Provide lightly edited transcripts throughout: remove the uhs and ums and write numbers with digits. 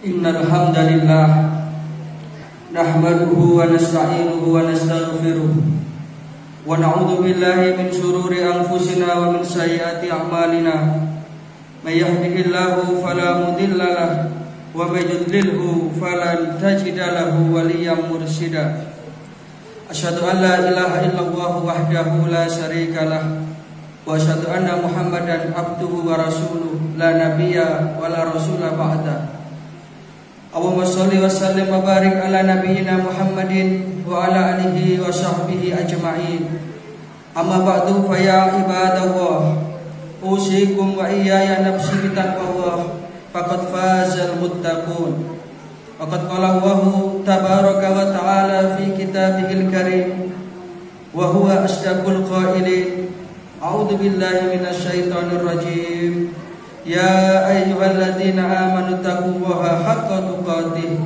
Innal hamdalillah nahmaduhu wa nasta'inuhu wa nastaghfiruh wa na'udzu billahi min shururi anfusina wa min sayyiati a'malina. May yahdihillahu fala mudilla lahu wa may yudlilhu falan tajida lahu waliyyan mursyida. Asyhadu an la ilaha illallah wahdahu la syarika lah wa asyhadu anna Muhammadan abduhu wa rasuluh la nabiyya wa la rasula ba'da. Allahumma sholli wa sallim wa barik ala nabiyyina Muhammadin wa ala alihi wa sahbihi ajma'in. Amma ba'du fa ya ibadallah, usikum wa iyaya nafsi bitaqwallah faqad fazal muttaqun. Waqad qala Allahu tabaraka wa ta'ala fi kitabihil karim wa huwa asdaqul qailin. A'udzu billahi minasy syaithanir rajim. Ya ayyuhalladzina amanu taqullaha haqqa tuqatih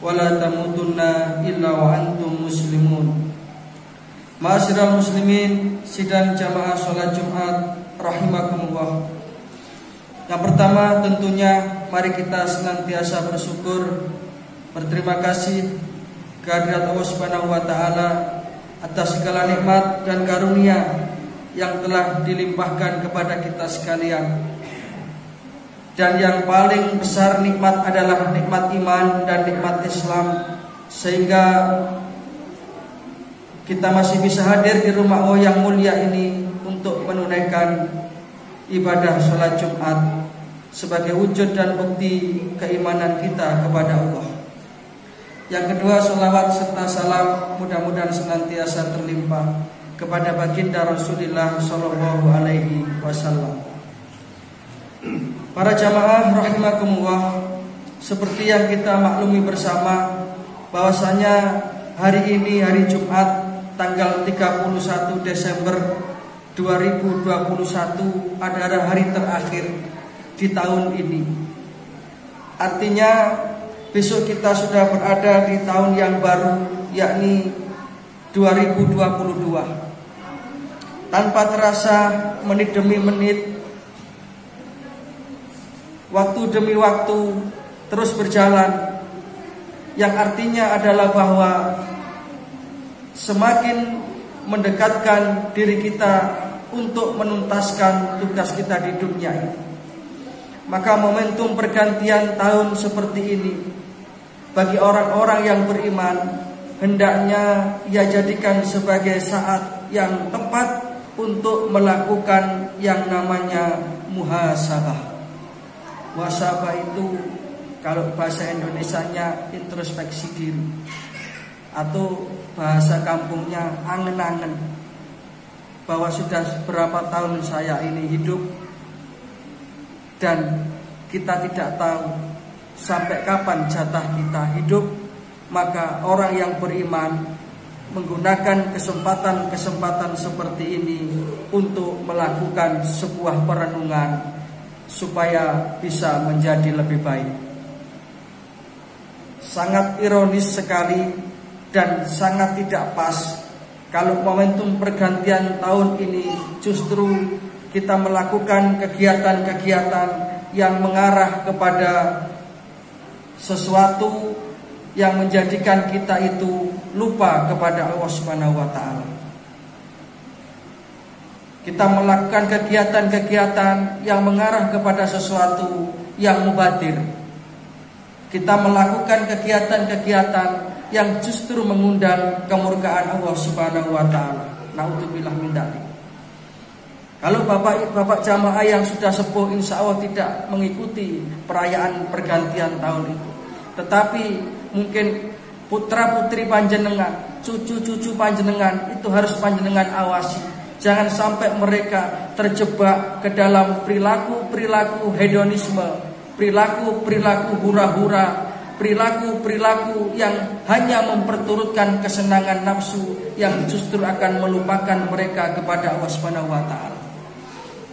wa la tamutunna illa wa antum muslimun. Ma'asyiral muslimin, sidang jamaah salat Jumat rahimakumullah. Yang pertama tentunya mari kita senantiasa bersyukur, berterima kasih kehadirat Allah Subhanahu wa taala atas segala nikmat dan karunia yang telah dilimpahkan kepada kita sekalian. Dan yang paling besar nikmat adalah nikmat iman dan nikmat Islam, sehingga kita masih bisa hadir di rumah Allah yang mulia ini untuk menunaikan ibadah sholat Jumat sebagai wujud dan bukti keimanan kita kepada Allah. Yang kedua, sholawat serta salam mudah-mudahan senantiasa terlimpah kepada baginda Rasulullah Shallallahu Alaihi Wasallam. Para jamaah rahimakumullah, seperti yang kita maklumi bersama bahwasanya hari ini hari Jumat tanggal 31 Desember 2021 adalah hari terakhir di tahun ini. Artinya besok kita sudah berada di tahun yang baru, yakni 2022. Tanpa terasa menit demi menit, waktu demi waktu terus berjalan, yang artinya adalah bahwa semakin mendekatkan diri kita untuk menuntaskan tugas kita di dunia ini. Maka momentum pergantian tahun seperti ini bagi orang-orang yang beriman hendaknya ia jadikan sebagai saat yang tepat untuk melakukan yang namanya muhasabah. Muhasabah itu kalau bahasa Indonesianya introspeksi diri, atau bahasa kampungnya angen-angen, bahwa sudah berapa tahun saya ini hidup dan kita tidak tahu sampai kapan jatah kita hidup. Maka orang yang beriman menggunakan kesempatan-kesempatan seperti ini untuk melakukan sebuah perenungan supaya bisa menjadi lebih baik. Sangat ironis sekali dan sangat tidak pas kalau momentum pergantian tahun ini justru kita melakukan kegiatan-kegiatan yang mengarah kepada sesuatu yang menjadikan kita itu lupa kepada Allah Subhanahu wa taala. Kita melakukan kegiatan-kegiatan yang mengarah kepada sesuatu yang mubadir. Kita melakukan kegiatan-kegiatan yang justru mengundang kemurkaan Allah Subhanahu wa taala. Naudzubillah min dzalik. Kalau bapak jamaah yang sudah sepuh insya Allah tidak mengikuti perayaan pergantian tahun itu, tetapi mungkin putra-putri panjenengan, cucu-cucu panjenengan itu harus panjenengan awasi. Jangan sampai mereka terjebak ke dalam perilaku-perilaku hedonisme, perilaku-perilaku hura-hura, perilaku-perilaku yang hanya memperturutkan kesenangan nafsu yang justru akan melupakan mereka kepada Allah Subhanahu wa taala.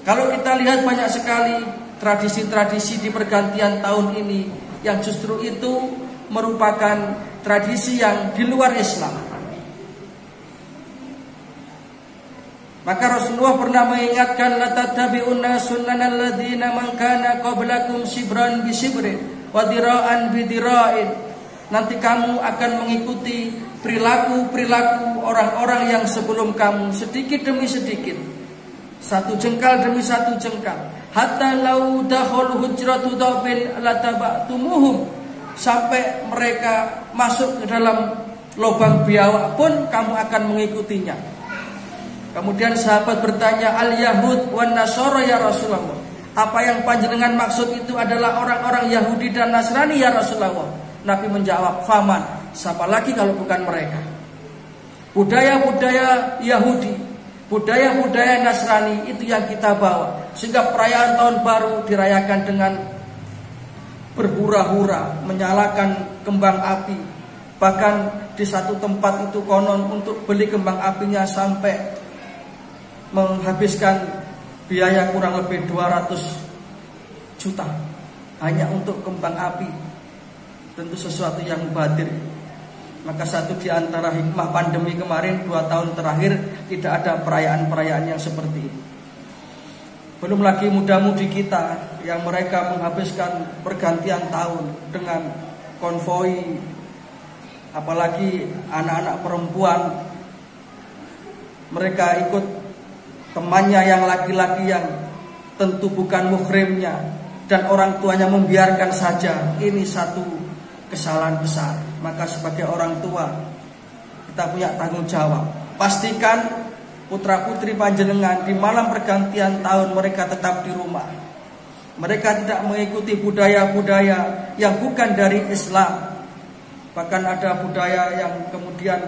Kalau kita lihat banyak sekali tradisi-tradisi di pergantian tahun ini yang justru itu merupakan tradisi yang di luar Islam. Maka Rasulullah pernah mengingatkan, la tattabi'unna sunnanal ladzina man kana qablakum shibran bi shibrin wa dira'an bidira'in. Nanti kamu akan mengikuti perilaku orang-orang yang sebelum kamu, sedikit demi sedikit, satu jengkal demi satu jengkal. Hatta lau dakhulu hujratu dabin lataba'tumuhum, sampai mereka masuk ke dalam lubang biawak pun kamu akan mengikutinya. Kemudian sahabat bertanya, al-yahud wan nasara ya Rasulullah, apa yang panjenengan maksud itu adalah orang-orang Yahudi dan Nasrani ya Rasulullah? Nabi menjawab, faman, siapa lagi kalau bukan mereka? Budaya-budaya Yahudi, budaya-budaya Nasrani itu yang kita bawa, sehingga perayaan tahun baru dirayakan dengan berhura-hura, menyalakan kembang api. Bahkan di satu tempat itu konon untuk beli kembang apinya sampai menghabiskan biaya kurang lebih 200 juta hanya untuk kembang api. Tentu sesuatu yang mubadir. Maka satu di antara hikmah pandemi kemarin 2 tahun terakhir tidak ada perayaan-perayaan yang seperti ini. Belum lagi muda-mudi kita yang mereka menghabiskan pergantian tahun dengan konvoi, apalagi anak-anak perempuan, mereka ikut temannya yang laki-laki yang tentu bukan muhrimnya, dan orang tuanya membiarkan saja. Ini satu kesalahan besar. Maka sebagai orang tua kita punya tanggung jawab. Pastikan putra putri panjenengan di malam pergantian tahun mereka tetap di rumah. Mereka tidak mengikuti budaya-budaya yang bukan dari Islam. Bahkan ada budaya yang kemudian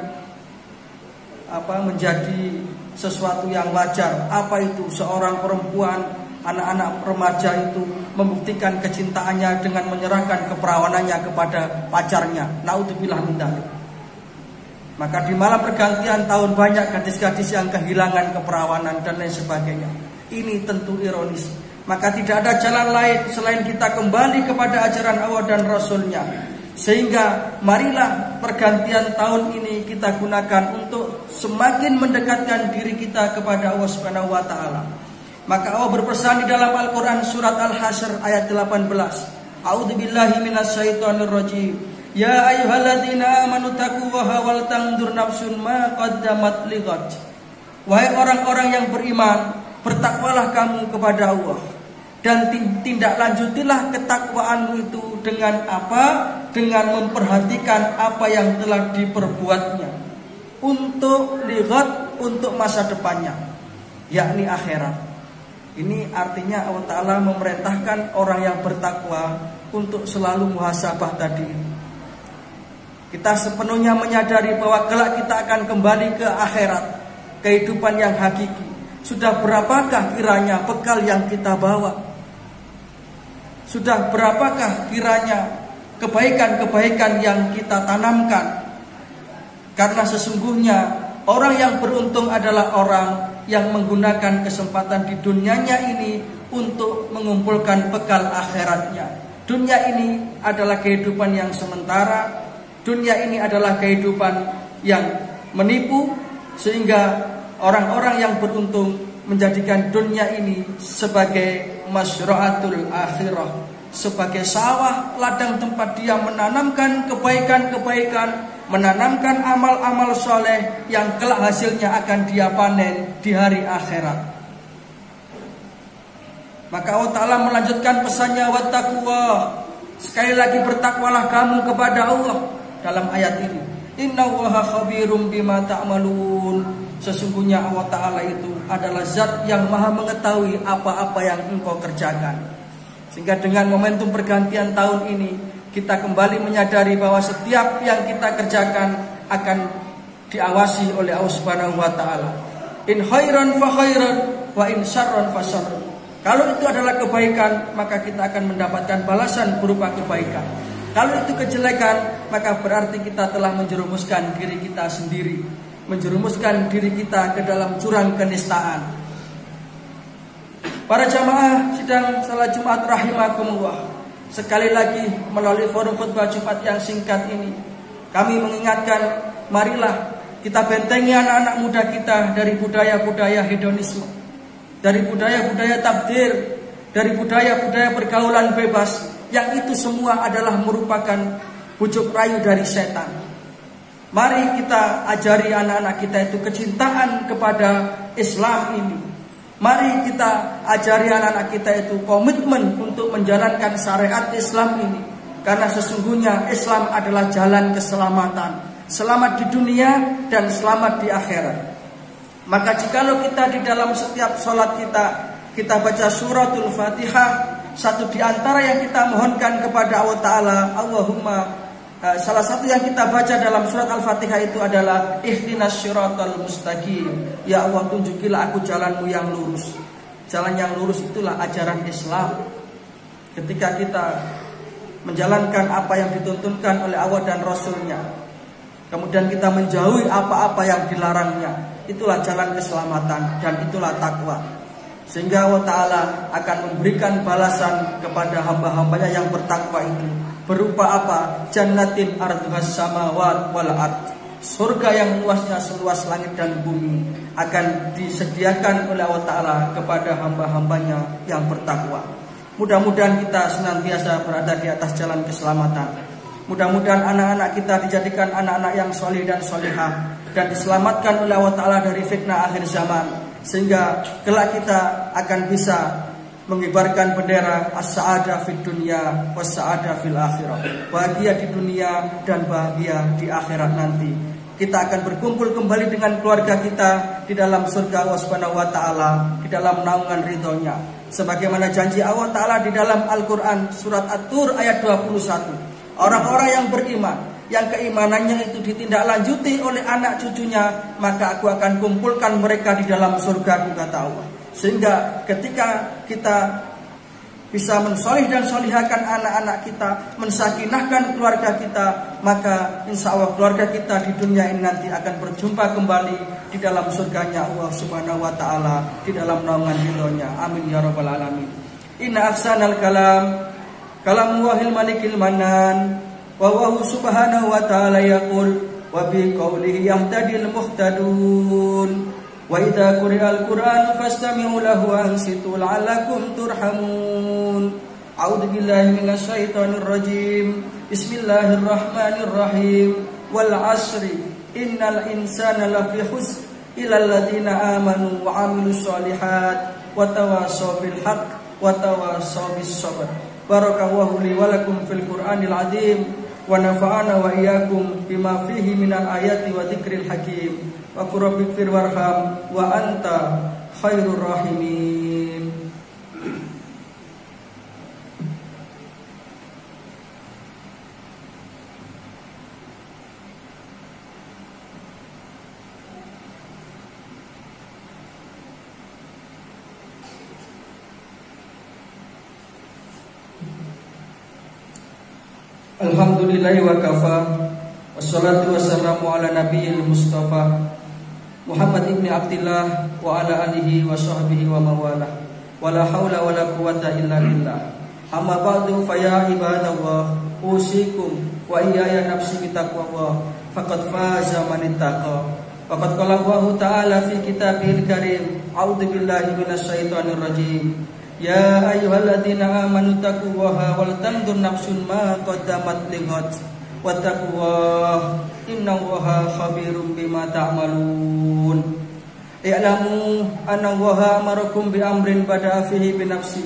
menjadi sesuatu yang wajar. Apa itu? Seorang perempuan, anak-anak remaja itu membuktikan kecintaannya dengan menyerahkan keperawanannya kepada pacarnya. Naudzubillah min dzalik. Maka di malam pergantian tahun banyak gadis-gadis yang kehilangan keperawanan dan lain sebagainya. Ini tentu ironis. Maka tidak ada jalan lain selain kita kembali kepada ajaran Allah dan Rasulnya. Sehingga marilah pergantian tahun ini kita gunakan untuk semakin mendekatkan diri kita kepada Allah Subhanahu wa taala. Maka Allah berpesan di dalam Al-Quran surat Al-Hasyr ayat 18. A'udzubillahi minasyaitonirrajim. Ya ayyuhalladzina amanu taqullaha wal tanzur nafsun ma qaddamat lighad. Wahai orang-orang yang beriman, bertakwalah kamu kepada Allah, dan tindak lanjutilah ketakwaanmu itu dengan apa? Dengan memperhatikan apa yang telah diperbuatnya untuk lighad, untuk masa depannya, yakni akhirat. Ini artinya Allah Ta'ala memerintahkan orang yang bertakwa untuk selalu muhasabah tadi. Kita sepenuhnya menyadari bahwa kelak kita akan kembali ke akhirat, kehidupan yang hakiki. Sudah berapakah kiranya bekal yang kita bawa? Sudah berapakah kiranya kebaikan-kebaikan yang kita tanamkan? Karena sesungguhnya orang yang beruntung adalah orang yang menggunakan kesempatan di dunianya ini untuk mengumpulkan bekal akhiratnya. Dunia ini adalah kehidupan yang sementara. Dunia ini adalah kehidupan yang menipu, sehingga orang-orang yang beruntung menjadikan dunia ini sebagai masyra'atul akhirah, sebagai sawah ladang tempat dia menanamkan kebaikan-kebaikan, menanamkan amal-amal soleh yang kelak hasilnya akan dia panen di hari akhirat. Maka Allah Ta'ala melanjutkan pesannya, wattaqullah, sekali lagi bertakwalah kamu kepada Allah dalam ayat ini. Innallaha khabirum bima ta'malun. Sesungguhnya Allah Ta'ala itu adalah zat yang maha mengetahui apa-apa yang engkau kerjakan. Sehingga dengan momentum pergantian tahun ini, kita kembali menyadari bahwa setiap yang kita kerjakan akan diawasi oleh Allah Subhanahu wa taala. In khairan fa khairan wa in syarran fa syarran. Kalau itu adalah kebaikan, maka kita akan mendapatkan balasan berupa kebaikan. Kalau itu kejelekan, maka berarti kita telah menjerumuskan diri kita sendiri, menjerumuskan diri kita ke dalam jurang kenistaan. Para jamaah sidang salat Jumat rahimakumullah, sekali lagi melalui forum khutbah Jumat yang singkat ini, kami mengingatkan, marilah kita bentengi anak-anak muda kita dari budaya-budaya hedonisme, dari budaya-budaya tabdir, dari budaya-budaya pergaulan bebas yang itu semua adalah merupakan bujuk rayu dari setan. Mari kita ajari anak-anak kita itu kecintaan kepada Islam ini. Mari kita ajari anak-anak kita itu komitmen untuk menjalankan syariat Islam ini. Karena sesungguhnya Islam adalah jalan keselamatan. Selamat di dunia dan selamat di akhirat. Maka jikalau kita di dalam setiap sholat kita baca suratul Fatihah, satu di antara yang kita mohonkan kepada Allah Ta'ala, salah satu yang kita baca dalam surat Al-Fatihah itu adalah ihdinas syiratal mustaqim. Ya Allah, tunjukilah aku jalanmu yang lurus. Jalan yang lurus itulah ajaran Islam. Ketika kita menjalankan apa yang dituntunkan oleh Allah dan Rasulnya, kemudian kita menjauhi apa-apa yang dilarangnya, itulah jalan keselamatan dan itulah takwa. Sehingga Allah Ta'ala akan memberikan balasan kepada hamba-hambanya yang bertakwa itu. Berupa apa? Jannatin arduhas samawat wal ard. Surga yang luasnya seluas langit dan bumi akan disediakan oleh Allah Ta'ala kepada hamba-hambanya yang bertakwa. Mudah-mudahan kita senantiasa berada di atas jalan keselamatan. Mudah-mudahan anak-anak kita dijadikan anak-anak yang soleh dan solehah dan diselamatkan oleh Allah Ta'ala dari fitnah akhir zaman. Sehingga kelak kita akan bisa mengibarkan bendera as-sa'adah fid dunya was-sa'adah fil akhirah. Bahagia di dunia dan bahagia di akhirat nanti. Kita akan berkumpul kembali dengan keluarga kita di dalam surga Allah Subhanahu wa Ta'ala, di dalam naungan ridhonya. Sebagaimana janji Allah Ta'ala di dalam Al-Quran surat At-Tur ayat 21. Orang-orang yang beriman, yang keimanannya itu ditindaklanjuti oleh anak cucunya, maka aku akan kumpulkan mereka di dalam surga, kata Allah. Sehingga ketika kita bisa mensolih dan solihakan anak-anak kita, mensakinahkan keluarga kita, maka insya Allah keluarga kita di dunia ini nanti akan berjumpa kembali di dalam surganya Allah Subhanahu wa Ta'ala, di dalam naungan ridhonya. Amin ya rabbal alamin. Inna ahsanal kalam kalamullahil malikil manan, wa huwa subhanahu wa ta'ala yaqul wa bi qawlihi yahtadil muhtadun, wa idza quri'al qur'an fastami'u lahu wa ansitu la'allakum turhamun. A'udzu billahi minasy syaithanir rajim. Bismillahirrahmanirrahim. Wal 'asri innal insana lafi khusr illa alladziina aamanu wa 'amilus shalihat wa tawassaw bil haqq wa tawassaw bis sabr. Barakallahu li wa lakum fil Qur'anil azim wa nafa'ana wa iyyakum bima fihi minal ayati wa dzikril hakim. Wa qur rabbighfir warham wa anta khairur rahimin. Alhamdulillahi wa kafa, wassalatu wassalamu ala nabiyil mustafa Muhammad ibn Abdillah wa ala alihi wa sahbihi wa mawalah, wa la hawla wa la quwata illa billah. Amma ba'du, fa ya ibadallah, usikum wa iyaya nafsi bitaqwallah, faqad faza man ittaqa. Faqad qala Allah Ta'ala fi kitabihil karim, a'udzu billahi minasy syaithanir rajim. Ya ayyuhalladzina amanu taqullaha wal tanzur nafsun ma qaddamat lighad wattaqullaha innallaha khabirum bima ta'malun. I'lamu anna Allaha amarakum bi amrin bada'a fihi bi nafsi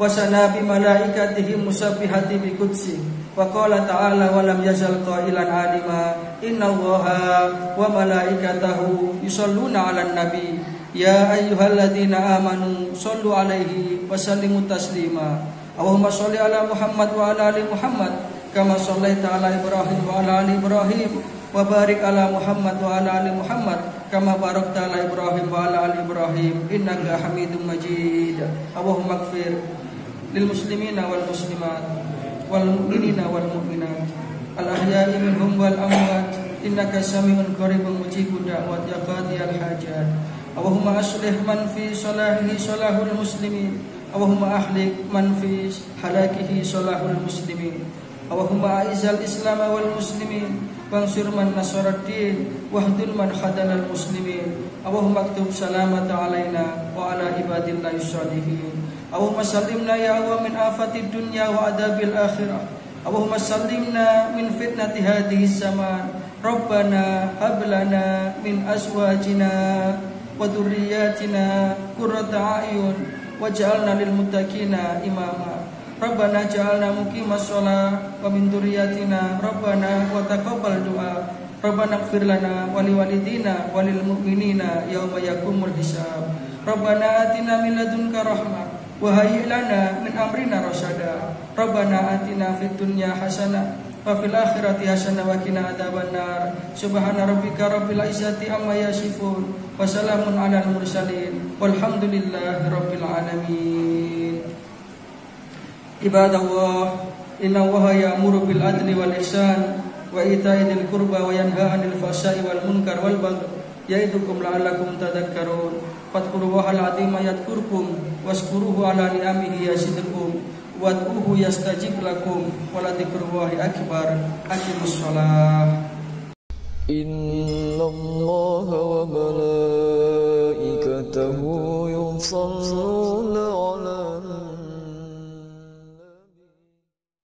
wa sana bi malaikatihi musabbihati bi qudsi wa qala ta'ala wa lam yazal qailan alima innallaha wa malaikatahu yusholluna 'alan nabi. Ya ayyuhalladzina amanu shollu alaihi wa sallimu taslima. Allahumma sholli ala Muhammad wa ala ali Muhammad kama shallaita ala Ibrahim wa ala ali Ibrahim wa barik ala Muhammad wa ala ali Muhammad kama barakta ala Ibrahim wa ala ali Ibrahim innaka Hamidum Majid. Allahumma ighfir lil muslimina wal muslimat wal mu'minina wal mu'minat al ahya'i minhum wal amwat innaka sami'un qaribun mujibud da'wat ya qadiyal hajat. Allahumma aslih man fi salahihi salahul muslimin. Allahumma ahlik man fi halakihi salahul muslimin. Allahumma a'izzal islam wal muslimin wansur man nasaraddin wahdul man khadalal muslimin. Allahumma aktub salamata alaina wa ala ibadillahi shalihin. Allahumma sallimna ya Allah min afatid dunya wa adabil akhirah. Allahumma sallimna min fitnati hadhihi zaman. Rabbana hab lana min azwajina wa dhurriyyatina qurrata a'yun waj'alna lil muttaqina imama. Rabbana ja'alna muqimas shalah wa min dhurriyyatina Rabbana wa taqabbal du'a. Rabbana ighfir lana wa liwalidina wa lil mu'minina yauma yaqumul hisab. Rabbana atina min ladunka rahmah wa hayyi lana min amrina rasyada. Rabbana atina fid dunya hasanah wa fil akhirati hasanah wa qina adzabannar. Subhana rabbika rabbil izzati amma yasifun wa salamun alal mursalin walhamdulillahi rabbil alamin. Ibadallah, inna Allaha ya'muru bil adli wal ihsan wa ita'i dzil qurba wa yanha 'anil fahsya'i wal munkar wal baghi ya'idukum la'allakum tadhakkarun. Fadhkurullahal 'azima yadhkurkum washkuruhu 'ala ni'amihi yazidkum wad'uhu yastajib lakum wa la dzikrullahi akbar. Aqimus shalah. Innallaha wa malaikatahu yusholluna 'alan